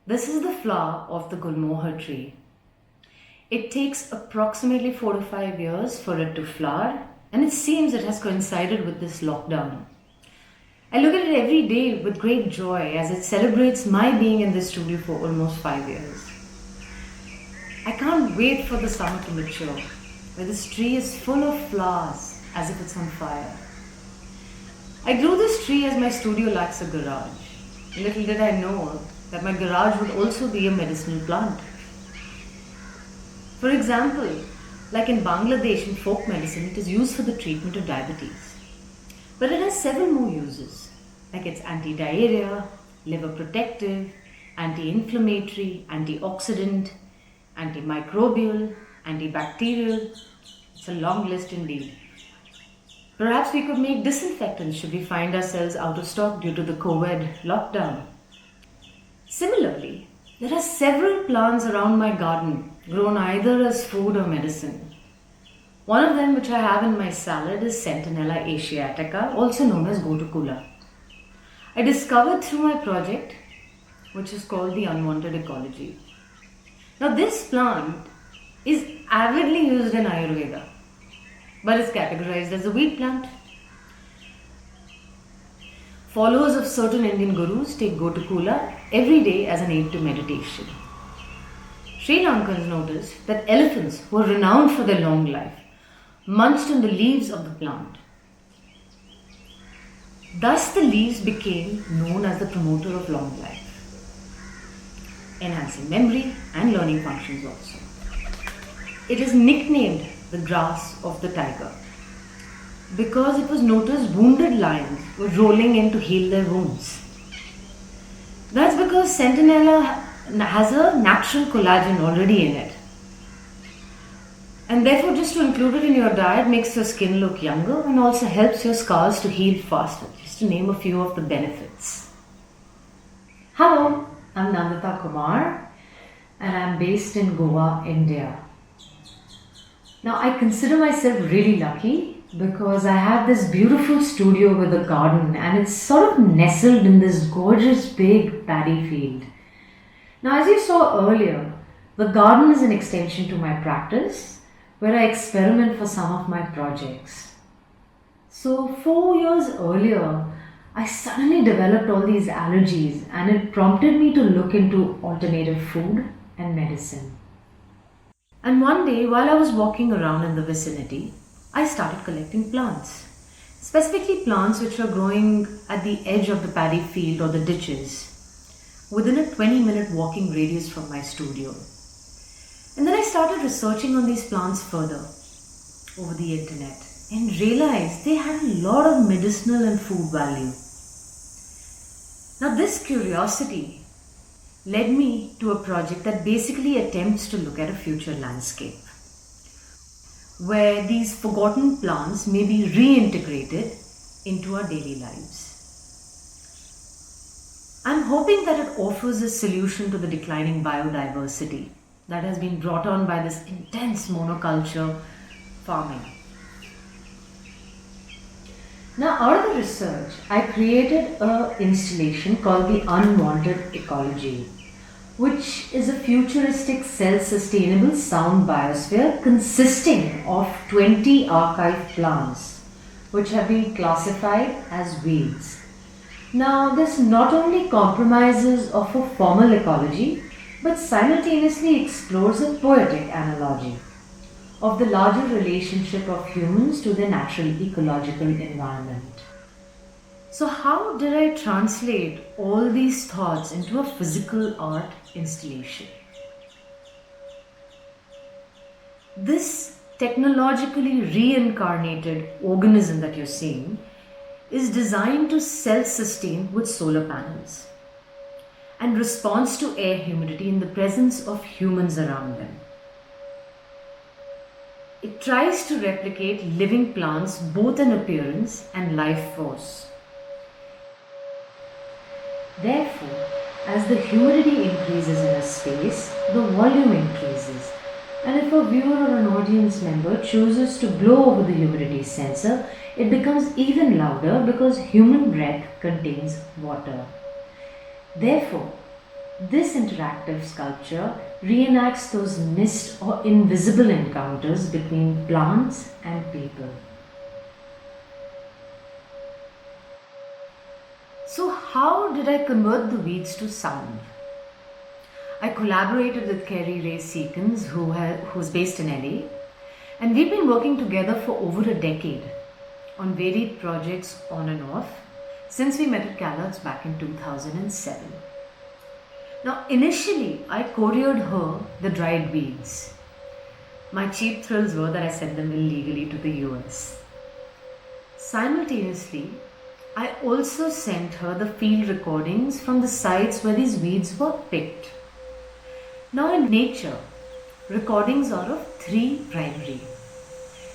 This is the flower of the gulmohar tree. It takes approximately 4 to 5 years for it to flower, and it seems it has coincided with this lockdown. I look at it every day with great joy as it celebrates my being in this studio for almost 5 years. I can't wait for the summer to mature, where this tree is full of flowers as if it's on fire. I grew this tree as my studio lacks a garage. Little did I know that my garage would also be a medicinal plant. For example, like in Bangladesh in folk medicine, it is used for the treatment of diabetes. But it has several more uses, like it's anti-diarrhea, liver protective, anti-inflammatory, antioxidant, antimicrobial, antibacterial. It's a long list indeed. Perhaps we could make disinfectants should we find ourselves out of stock due to the COVID lockdown. Similarly, there are several plants around my garden grown either as food or medicine. One of them which I have in my salad is Centinella asiatica, also known as gotukula. I discovered through my project, which is called the unwanted ecology. Now this plant is avidly used in Ayurveda, but is categorized as a wheat plant. Followers of certain Indian gurus take gotukula every day as an aid to meditation. Sri Lankans noticed that elephants, who are renowned for their long life, munched on the leaves of the plant. Thus the leaves became known as the promoter of long life, enhancing memory and learning functions also. It is nicknamed the grass of the tiger because it was noticed wounded lions were rolling in to heal their wounds. That's because Centinella has a natural collagen already in it. And therefore, just to include it in your diet makes your skin look younger and also helps your scars to heal faster, just to name a few of the benefits. Hello, I'm Nandita Kumar and I'm based in Goa, India. Now, I consider myself really lucky because I have this beautiful studio with a garden and it's sort of nestled in this gorgeous big paddy field. Now, as you saw earlier, the garden is an extension to my practice where I experiment for some of my projects. So 4 years earlier, I suddenly developed all these allergies and it prompted me to look into alternative food and medicine. And one day, while I was walking around in the vicinity, I started collecting plants. Specifically plants which are growing at the edge of the paddy field or the ditches, within a 20-minute walking radius from my studio. And then I started researching on these plants further over the internet and realized they had a lot of medicinal and food value. Now this curiosity led me to a project that basically attempts to look at a future landscape where these forgotten plants may be reintegrated into our daily lives. I'm hoping that it offers a solution to the declining biodiversity that has been brought on by this intense monoculture farming. Now, out of the research, I created an installation called the Unwanted Ecology, which is a futuristic, self-sustainable sound biosphere consisting of 20 archive plants, which have been classified as weeds. Now, this not only compromises of a formal ecology, but simultaneously explores a poetic analogy of the larger relationship of humans to their natural ecological environment. So how did I translate all these thoughts into a physical art installation? This technologically reincarnated organism that you're seeing is designed to self-sustain with solar panels and responds to air humidity in the presence of humans around them. It tries to replicate living plants both in appearance and life force. Therefore, as the humidity increases in a space, the volume increases. And if a viewer or an audience member chooses to blow over the humidity sensor, it becomes even louder because human breath contains water. Therefore, This interactive sculpture reenacts those missed or invisible encounters between plants and people. So how did I convert the weeds to sound? I collaborated with Kerry Ray Seekins, who's based in LA, and we've been working together for over a decade on varied projects on and off since we met at CalArts back in 2007. Now, initially, I couriered her the dried weeds. My cheap thrills were that I sent them illegally to the US. Simultaneously, I also sent her the field recordings from the sites where these weeds were picked. Now, in nature, recordings are of three primary,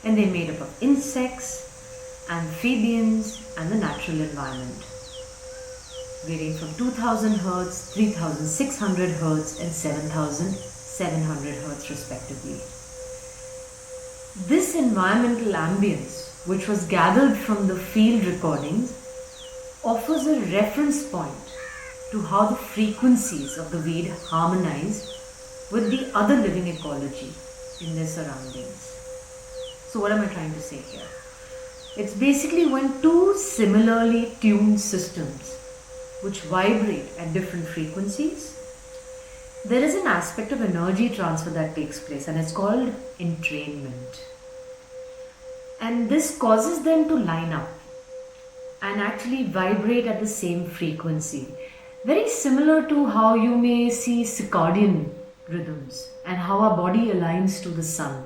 and they're made up of insects, amphibians, and the natural environment, varying from 2000 Hz, 3600 Hz, and 7700 Hz respectively. This environmental ambience, which was gathered from the field recordings, offers a reference point to how the frequencies of the weed harmonize with the other living ecology in their surroundings. So what am I trying to say here? It's basically when two similarly tuned systems which vibrate at different frequencies, there is an aspect of energy transfer that takes place, and it's called entrainment. And this causes them to line up and actually vibrate at the same frequency. Very similar to how you may see circadian rhythms and how our body aligns to the sun.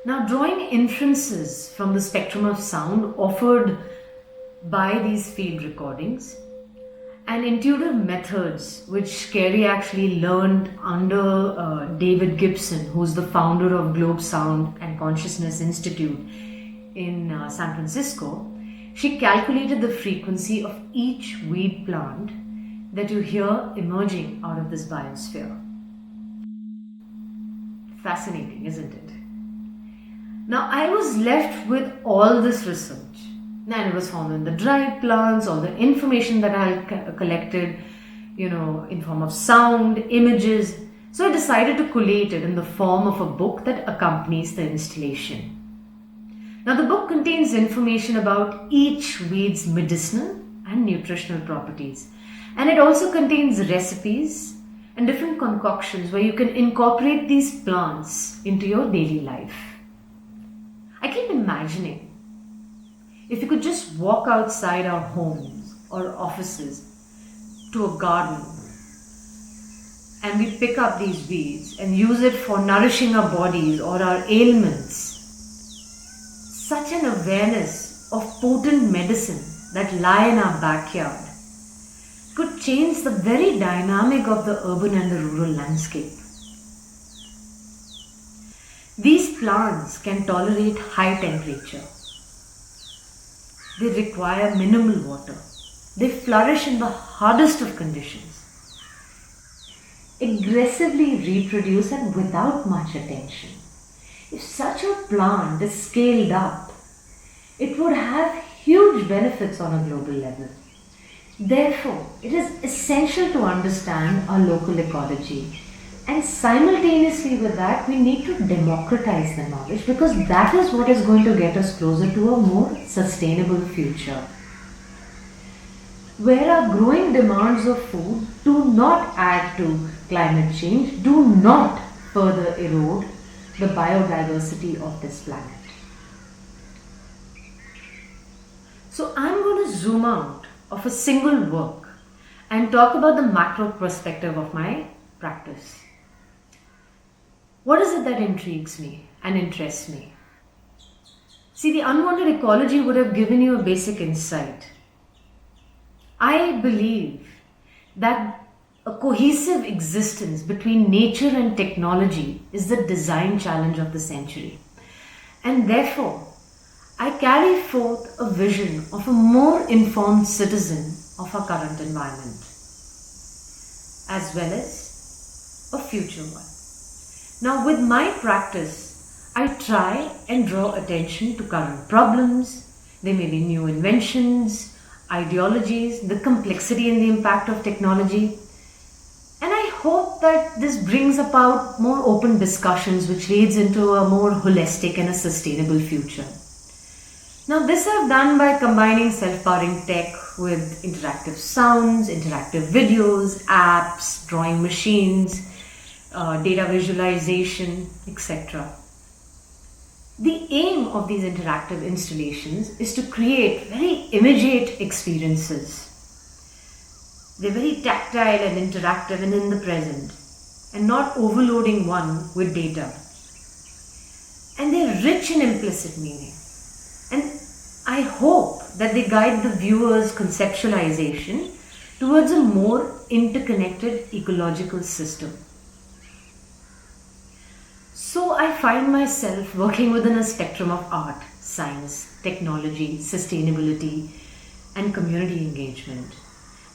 Now, drawing inferences from the spectrum of sound offered by these field recordings and intuitive methods which Kerry actually learned under David Gibson, who's the founder of Globe Sound and Consciousness Institute in San Francisco, she calculated the frequency of each weed plant that you hear emerging out of this biosphere. Fascinating, isn't it? Now, I was left with all this research, and it was found in the dried plants, all the information that I had collected, in form of sound, images. So I decided to collate it in the form of a book that accompanies the installation. Now, the book contains information about each weed's medicinal and nutritional properties. And it also contains recipes and different concoctions where you can incorporate these plants into your daily life. I keep imagining if you could just walk outside our homes or offices to a garden and we pick up these weeds and use it for nourishing our bodies or our ailments. Such an awareness of potent medicine that lie in our backyard could change the very dynamic of the urban and the rural landscape. These plants can tolerate high temperature. They require minimal water. They flourish in the hardest of conditions. Aggressively reproduce and without much attention. If such a plant is scaled up, it would have huge benefits on a global level. Therefore, it is essential to understand our local ecology, and simultaneously with that, we need to democratize the knowledge, because that is what is going to get us closer to a more sustainable future, where our growing demands of food do not add to climate change, do not further erode the biodiversity of this planet. So I'm going to zoom out of a single work and talk about the macro perspective of my practice. What is it that intrigues me and interests me? See, the unwanted ecology would have given you a basic insight. I believe that a cohesive existence between nature and technology is the design challenge of the century. And therefore, I carry forth a vision of a more informed citizen of our current environment, as well as a future one. Now, with my practice, I try and draw attention to current problems. There may be new inventions, ideologies, the complexity and the impact of technology. hope that this brings about more open discussions which leads into a more holistic and a sustainable future. Now, this I've done by combining self-powering tech with interactive sounds, interactive videos, apps, drawing machines, data visualization, etc. The aim of these interactive installations is to create very immediate experiences. They're very tactile and interactive and in the present, and not overloading one with data. And they're rich in implicit meaning. And I hope that they guide the viewer's conceptualization towards a more interconnected ecological system. So I find myself working within a spectrum of art, science, technology, sustainability, and community engagement.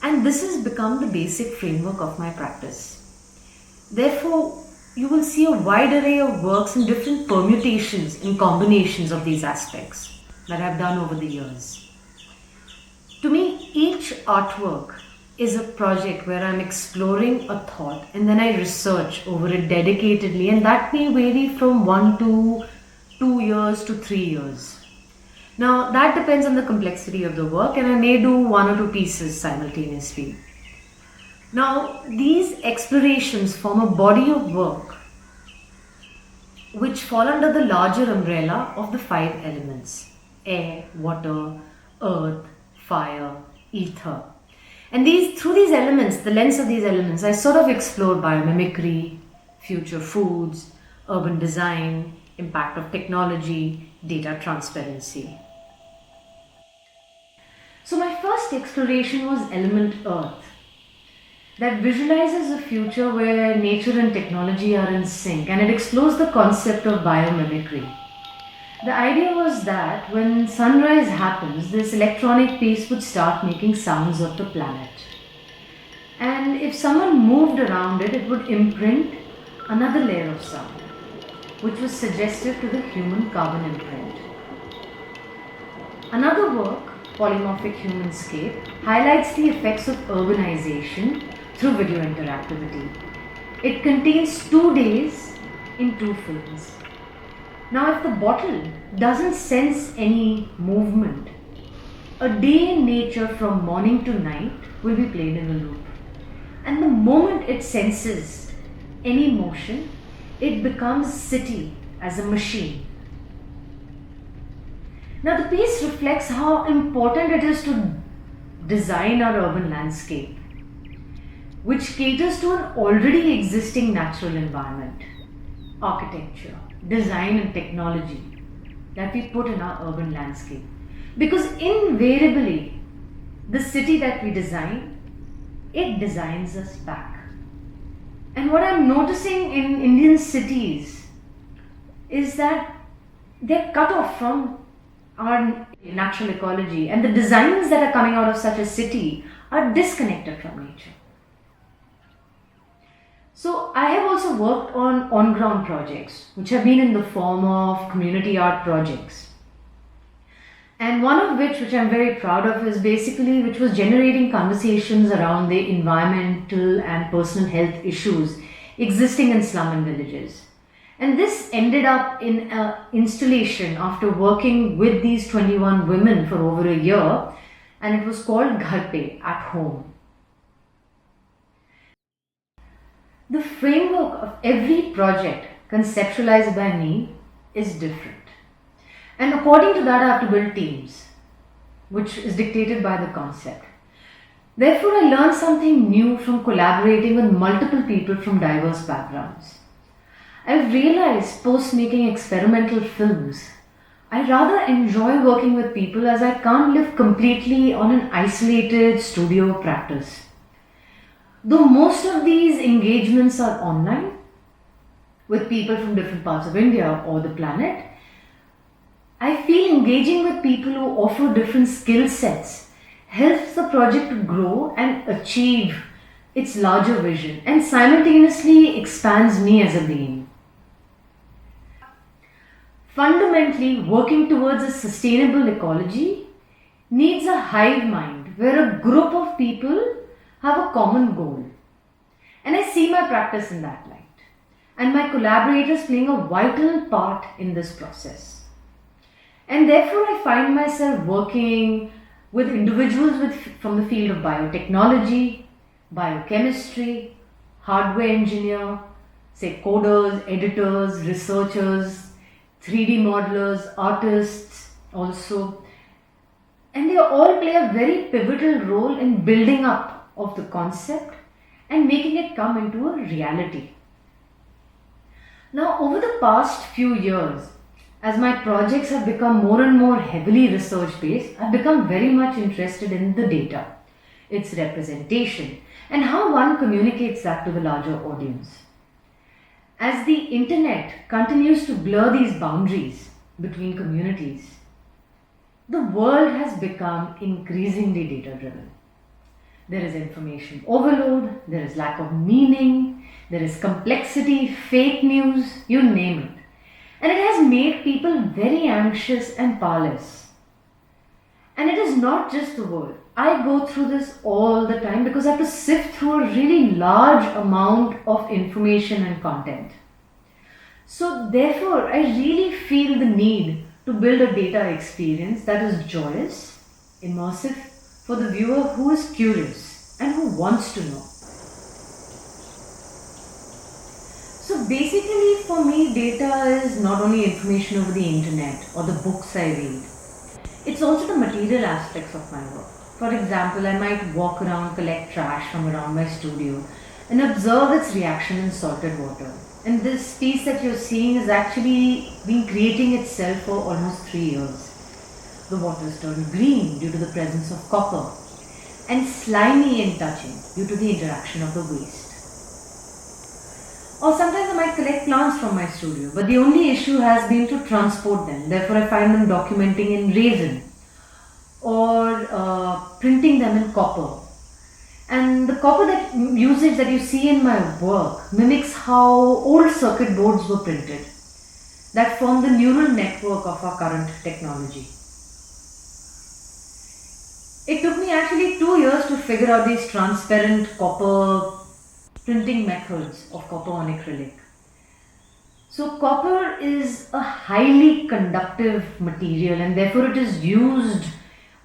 And this has become the basic framework of my practice. Therefore, you will see a wide array of works and different permutations and combinations of these aspects that I've done over the years. To me, each artwork is a project where I'm exploring a thought and then I research over it dedicatedly, and that may vary from 1 to 2 years to 3 years. Now, that depends on the complexity of the work, and I may do 1 or 2 pieces simultaneously. Now, these explorations form a body of work which fall under the larger umbrella of the 5 elements: air, water, earth, fire, ether. And through these elements, the lens of these elements, I sort of explore biomimicry, future foods, urban design, impact of technology, data transparency. So my first exploration was element Earth, that visualizes a future where nature and technology are in sync, and it explores the concept of biomimicry. The idea was that when sunrise happens, this electronic piece would start making sounds of the planet. And if someone moved around it, it would imprint another layer of sound, which was suggestive to the human carbon imprint. Another work, Polymorphic Humanscape, highlights the effects of urbanization through video interactivity. It contains 2 days in 2 films. Now, if the bottle doesn't sense any movement, a day in nature from morning to night will be played in a loop. And the moment it senses any motion, it becomes city as a machine. Now, the piece reflects how important it is to design our urban landscape, which caters to an already existing natural environment, architecture, design and technology that we put in our urban landscape. Because invariably, the city that we design, it designs us back. And what I'm noticing in Indian cities is that they're cut off from our natural ecology, and the designs that are coming out of such a city are disconnected from nature. So I have also worked on ground projects, which have been in the form of community art projects. And one of which I'm very proud of, is which was generating conversations around the environmental and personal health issues existing in slum and villages. And this ended up in an installation after working with these 21 women for over a year, and it was called Ghar Pe, at home. The framework of every project conceptualized by me is different. And according to that, I have to build teams, which is dictated by the concept. Therefore, I learned something new from collaborating with multiple people from diverse backgrounds. I've realized post making experimental films, I rather enjoy working with people, as I can't live completely on an isolated studio practice. Though most of these engagements are online with people from different parts of India or the planet, I feel engaging with people who offer different skill sets helps the project to grow and achieve its larger vision, and simultaneously expands me as a being. Fundamentally, working towards a sustainable ecology needs a hive mind where a group of people have a common goal. And I see my practice in that light, and my collaborators playing a vital part in this process. And therefore, I find myself working with individuals from the field of biotechnology, biochemistry, hardware engineer, say coders, editors, researchers, 3D modelers, artists also. And they all play a very pivotal role in building up of the concept and making it come into a reality. Now, over the past few years, as my projects have become more and more heavily research based, I've become very much interested in the data, its representation, and how one communicates that to the larger audience. As the internet continues to blur these boundaries between communities, the world has become increasingly data driven. There is information overload, there is lack of meaning, there is complexity, fake news, you name it. And it has made people very anxious and powerless. And it is not just the world. I go through this all the time because I have to sift through a really large amount of information and content. So therefore, I really feel the need to build a data experience that is joyous, immersive for the viewer who is curious and who wants to know. So basically for me, data is not only information over the internet or the books I read. It's also the material aspects of my work. For example, I might walk around, collect trash from around my studio and observe its reaction in salted water. And this piece that you're seeing has actually been creating itself for almost 3 years. The water's turned green due to the presence of copper and slimy in touching due to the interaction of the waste. Or sometimes I might collect plants from my studio, but the only issue has been to transport them. Therefore, I find them documenting in resin or printing them in copper. And the copper usage that you see in my work mimics how old circuit boards were printed that form the neural network of our current technology. It took me actually 2 years to figure out these transparent copper printing methods of copper on acrylic. So copper is a highly conductive material and therefore it is used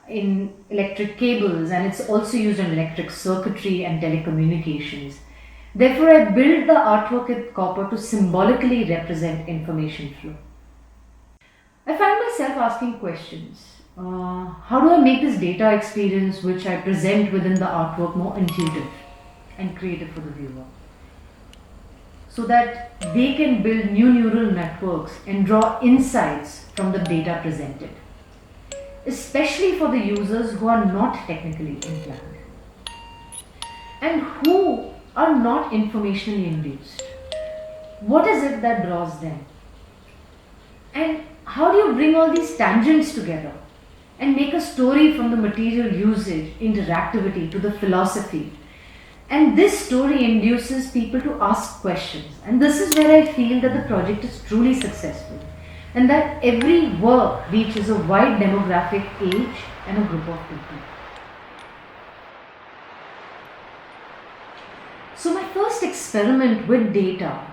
in electric cables and it's also used in electric circuitry and telecommunications. Therefore, I built the artwork with copper to symbolically represent information flow. I find myself asking questions. How do I make this data experience which I present within the artwork more intuitive and creative for the viewer, so that they can build new neural networks and draw insights from the data presented, especially for the users who are not technically inclined and who are not informationally induced. What is it that draws them? And how do you bring all these tangents together and make a story from the material usage, interactivity to the philosophy? And this story induces people to ask questions. And this is where I feel that the project is truly successful and that every work reaches a wide demographic age and a group of people. So my first experiment with data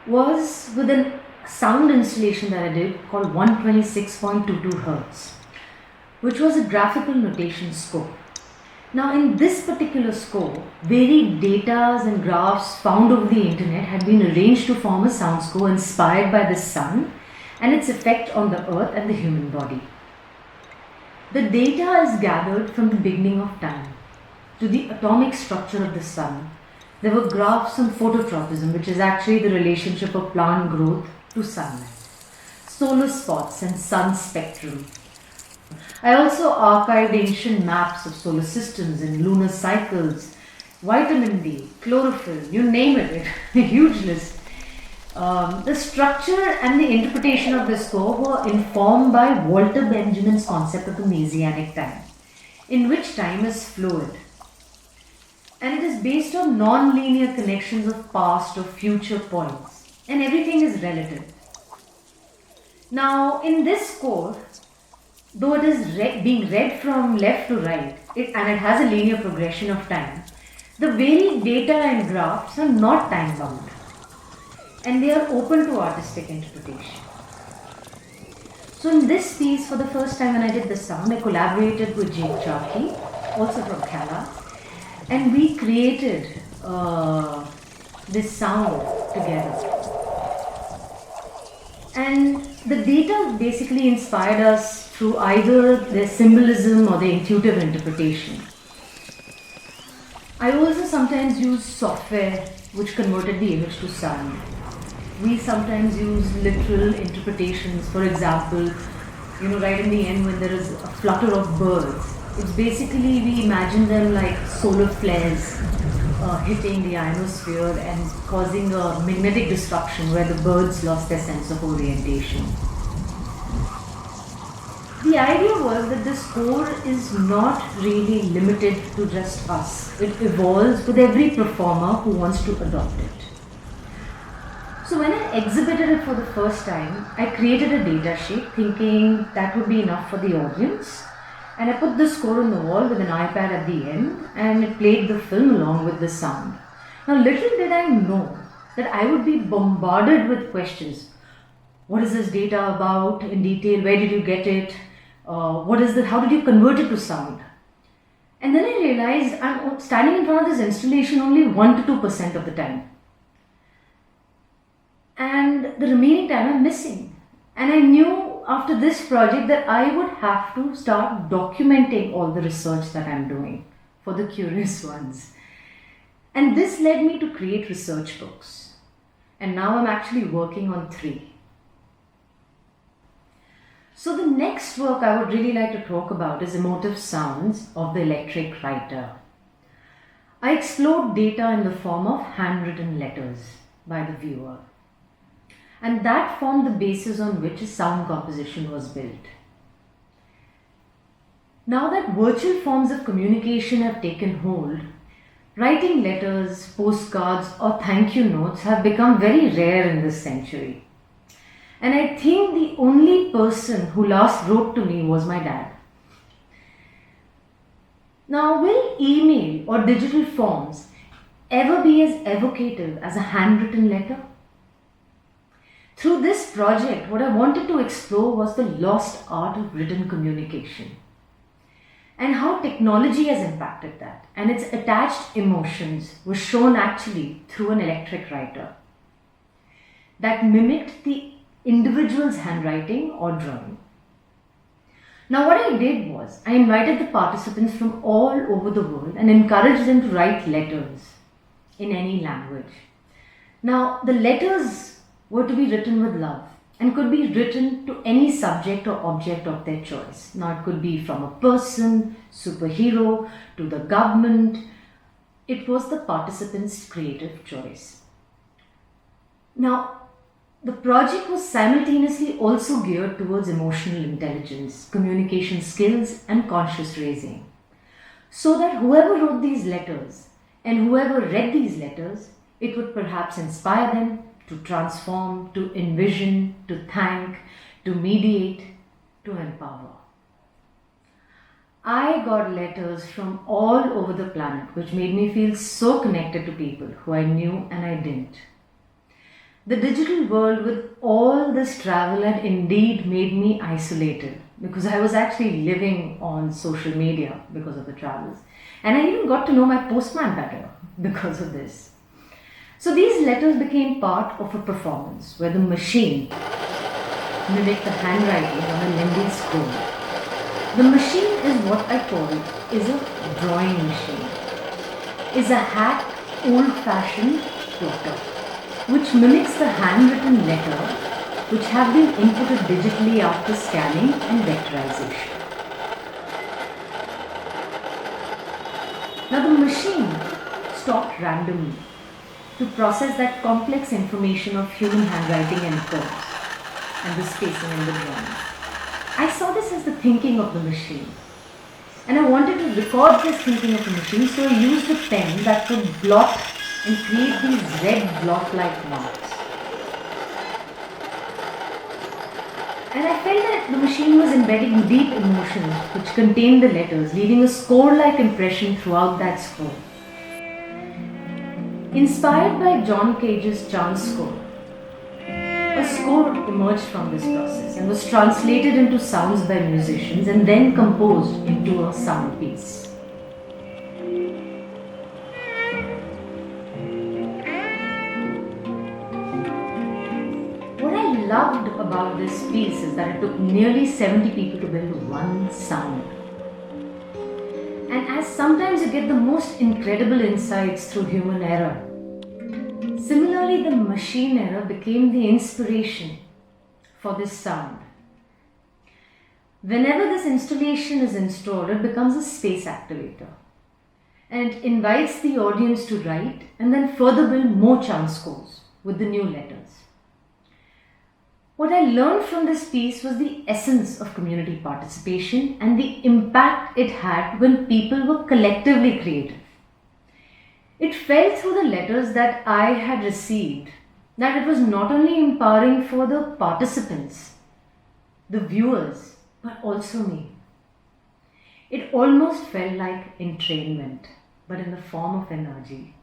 was with a sound installation that I did called 126.22 Hz, which was a graphical notation score. Now in this particular score, varied datas and graphs found over the internet had been arranged to form a sound score inspired by the sun and its effect on the earth and the human body. The data is gathered from the beginning of time to the atomic structure of the sun. There were graphs on phototropism, which is actually the relationship of plant growth to sunlight, solar spots and sun spectrum. I also archived ancient maps of solar systems and lunar cycles, vitamin D, chlorophyll, you name it, a huge list. The structure and the interpretation of this score were informed by Walter Benjamin's concept of the Messianic time, in which time is fluid. And it is based on non-linear connections of past or future points, and everything is relative. Now, in this score, though it is being read from left to right, and it has a linear progression of time, The varied data and graphs are not time bound, and they are open to artistic interpretation. So in this piece, for the first time when I did the sound, I collaborated with Jake Charkey, also from Kerala, and we created this sound together. And the data basically inspired us through either their symbolism or their intuitive interpretation. I also sometimes use software which converted the image to sound. We sometimes use literal interpretations. For example, right in the end when there is a flutter of birds, it's basically we imagine them like solar flares hitting the ionosphere and causing a magnetic disruption where the birds lost their sense of orientation. The idea was that the score is not really limited to just us. It evolves with every performer who wants to adopt it. So when I exhibited it for the first time, I created a data sheet thinking that would be enough for the audience. And I put the score on the wall with an iPad at the end, and it played the film along with the sound. Now little did I know that I would be bombarded with questions. What is this data about in detail? Where did you get it? How did you convert it to sound? And then I realized I'm standing in front of this installation only 1 to 2% of the time. And the remaining time I'm missing. And I knew after this project that I would have to start documenting all the research that I'm doing for the curious ones. And this led me to create research books. And now I'm actually working on 3. So the next work I would really like to talk about is Emotive Sounds of the Electric Writer. I explored data in the form of handwritten letters by the viewer. And that formed the basis on which a sound composition was built. Now that virtual forms of communication have taken hold, writing letters, postcards, or thank you notes have become very rare in this century. And I think the only person who last wrote to me was my dad. Now, will email or digital forms ever be as evocative as a handwritten letter? Through this project, what I wanted to explore was the lost art of written communication and how technology has impacted that, and its attached emotions were shown actually through an electric writer that mimicked the individual's handwriting or drawing. Now what I did was, I invited the participants from all over the world and encouraged them to write letters in any language. Now the letters were to be written with love and could be written to any subject or object of their choice. Now it could be from a person, superhero, to the government. It was the participants' creative choice. Now, the project was simultaneously also geared towards emotional intelligence, communication skills, and conscious raising. So that whoever wrote these letters and whoever read these letters, it would perhaps inspire them to transform, to envision, to thank, to mediate, to empower. I got letters from all over the planet, which made me feel so connected to people who I knew and I didn't. The digital world with all this travel had indeed made me isolated because I was actually living on social media because of the travels. And I even got to know my postman better because of this. So these letters became part of a performance where the machine mimicked the handwriting on a lengthy scroll. The machine is what I call is a drawing machine, is a hack old-fashioned plotter, which mimics the handwritten letter which have been inputted digitally after scanning and vectorization. Now the machine stopped randomly to process that complex information of human handwriting and curves and the spacing in the drawing. I saw this as the thinking of the machine, and I wanted to record this thinking of the machine, so I used a pen that could blot and create these red blot-like marks. And I felt that the machine was embedding deep emotions which contained the letters, leaving a score-like impression throughout that scroll. Inspired by John Cage's Chance score, a score emerged from this process and was translated into sounds by musicians and then composed into a sound piece. What I loved about this piece is that it took nearly 70 people to build one sound. And as sometimes you get the most incredible insights through human error, similarly the machine error became the inspiration for this sound. Whenever this installation is installed, it becomes a space activator and invites the audience to write and then further build more chant scores with the new letters. What I learned from this piece was the essence of community participation and the impact it had when people were collectively creative. It felt through the letters that I had received that it was not only empowering for the participants, the viewers, but also me. It almost felt like entrainment, but in the form of energy.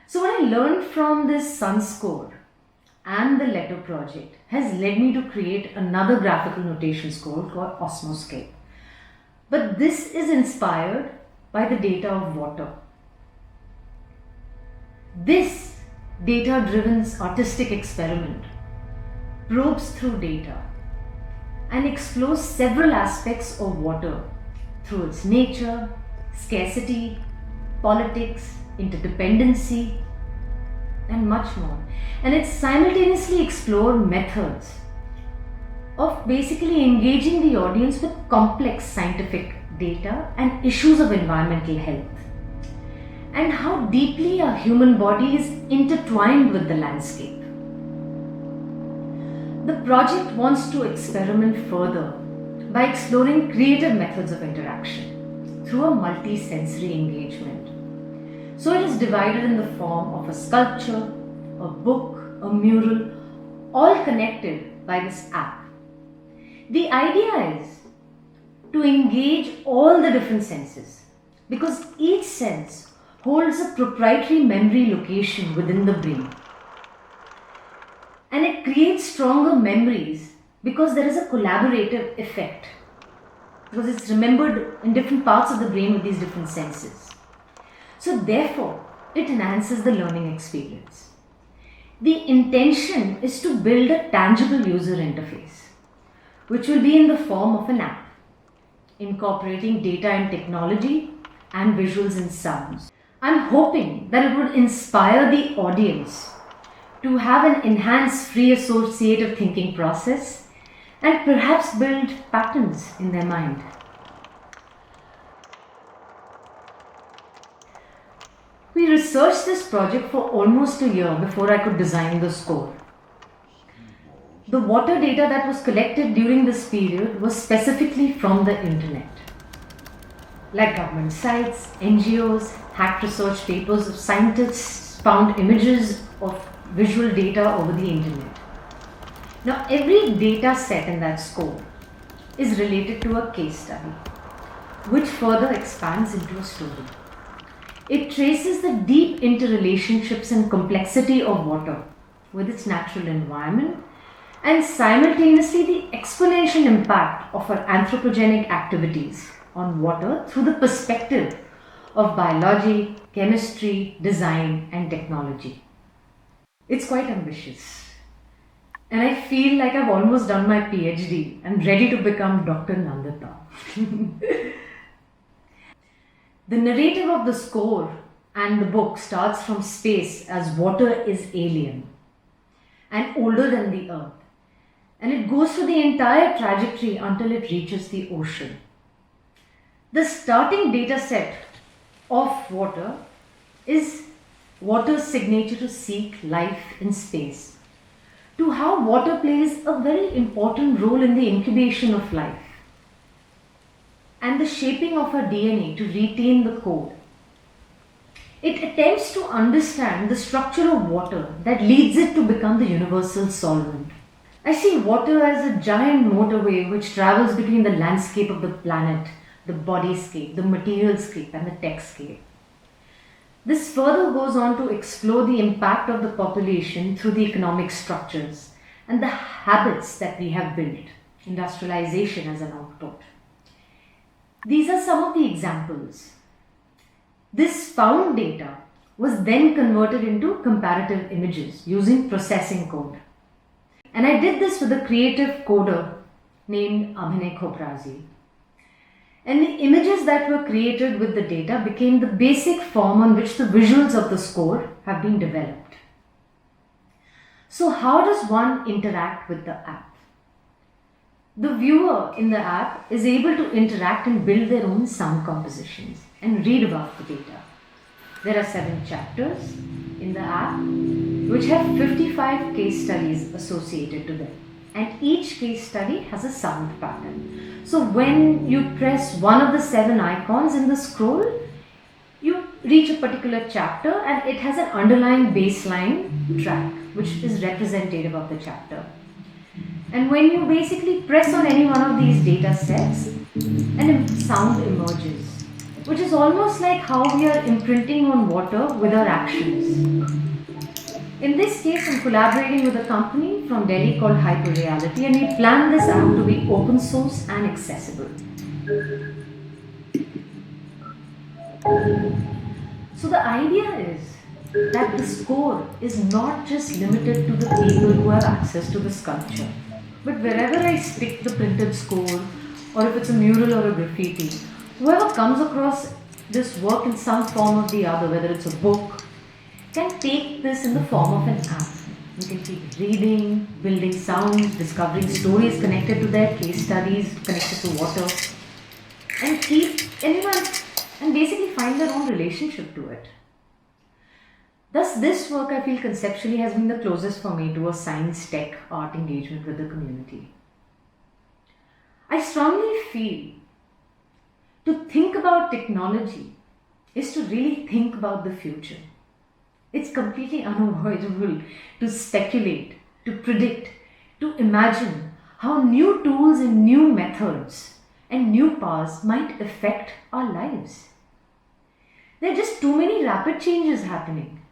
So what I learned from this Sun score and the letter project has led me to create another graphical notation score called Osmoscape. But this is inspired by the data of water. This data-driven artistic experiment probes through data and explores several aspects of water through its nature, scarcity, politics, interdependency, and much more. And it simultaneously explored methods of basically engaging the audience with complex scientific data and issues of environmental health, and how deeply our human body is intertwined with the landscape. The project wants to experiment further by exploring creative methods of interaction through a multi-sensory engagement. So it is divided in the form of a sculpture, a book, a mural, all connected by this app. The idea is to engage all the different senses because each sense holds a proprietary memory location within the brain. And it creates stronger memories because there is a collaborative effect, because it's remembered in different parts of the brain with these different senses. So therefore, it enhances the learning experience. The intention is to build a tangible user interface, which will be in the form of an app, incorporating data and technology and visuals and sounds. I'm hoping that it would inspire the audience to have an enhanced free associative thinking process and perhaps build patterns in their mind. We researched this project for almost a year before I could design the score. The water data that was collected during this period was specifically from the internet, like government sites, NGOs, hacked research papers of scientists, found images of visual data over the internet. Now, every data set in that score is related to a case study, which further expands into a story. It traces the deep interrelationships and complexity of water with its natural environment and simultaneously the exponential impact of our anthropogenic activities on water through the perspective of biology, chemistry, design, and technology. It's quite ambitious. And I feel like I've almost done my PhD and ready to become Dr. Nandita. The narrative of the score and the book starts from space as water is alien and older than the earth. And it goes through the entire trajectory until it reaches the ocean. The starting data set of water is water's signature to seek life in space, to how water plays a very important role in the incubation of life and the shaping of our DNA to retain the code. It attempts to understand the structure of water that leads it to become the universal solvent. I see water as a giant motorway which travels between the landscape of the planet, the bodyscape, the materialscape, and the techscape. This further goes on to explore the impact of the population through the economic structures and the habits that we have built, industrialization as an output. These are some of the examples. This found data was then converted into comparative images using processing code. And I did this with a creative coder named Abhinay Khobrazi. And the images that were created with the data became the basic form on which the visuals of the score have been developed. So how does one interact with the app? The viewer in the app is able to interact and build their own sound compositions and read about the data. There are 7 chapters in the app which have 55 case studies associated to them. And each case study has a sound pattern. So when you press one of the 7 icons in the scroll, you reach a particular chapter and it has an underlying baseline track which is representative of the chapter. And when you basically press on any one of these data sets, a sound emerges, which is almost like how we are imprinting on water with our actions. In this case, I'm collaborating with a company from Delhi called Hyperreality, and we planned this app to be open source and accessible. So the idea is that the score is not just limited to the people who have access to the sculpture, but wherever I stick the printed score, or if it's a mural or a graffiti, whoever comes across this work in some form or the other, whether it's a book, can take this in the form of an app. You can keep reading, building sounds, discovering stories connected to their case studies, connected to water, and basically find their own relationship to it. Thus, this work I feel conceptually has been the closest for me to a science, tech, art engagement with the community. I strongly feel to think about technology is to really think about the future. It's completely unavoidable to speculate, to predict, to imagine how new tools and new methods and new paths might affect our lives. There are just too many rapid changes happening.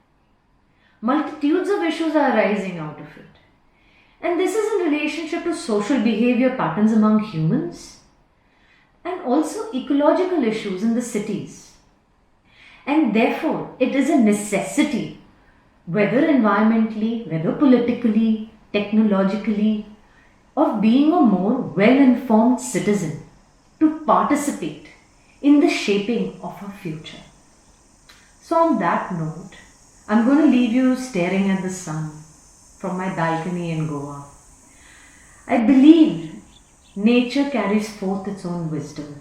Multitudes of issues are arising out of it. And this is in relationship to social behavior patterns among humans and also ecological issues in the cities. And therefore, it is a necessity, whether environmentally, whether politically, technologically, of being a more well-informed citizen to participate in the shaping of our future. So on that note, I'm going to leave you staring at the sun from my balcony in Goa. I believe nature carries forth its own wisdom.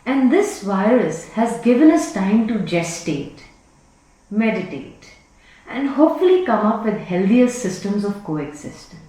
And this virus has given us time to gestate, meditate, and hopefully come up with healthier systems of coexistence.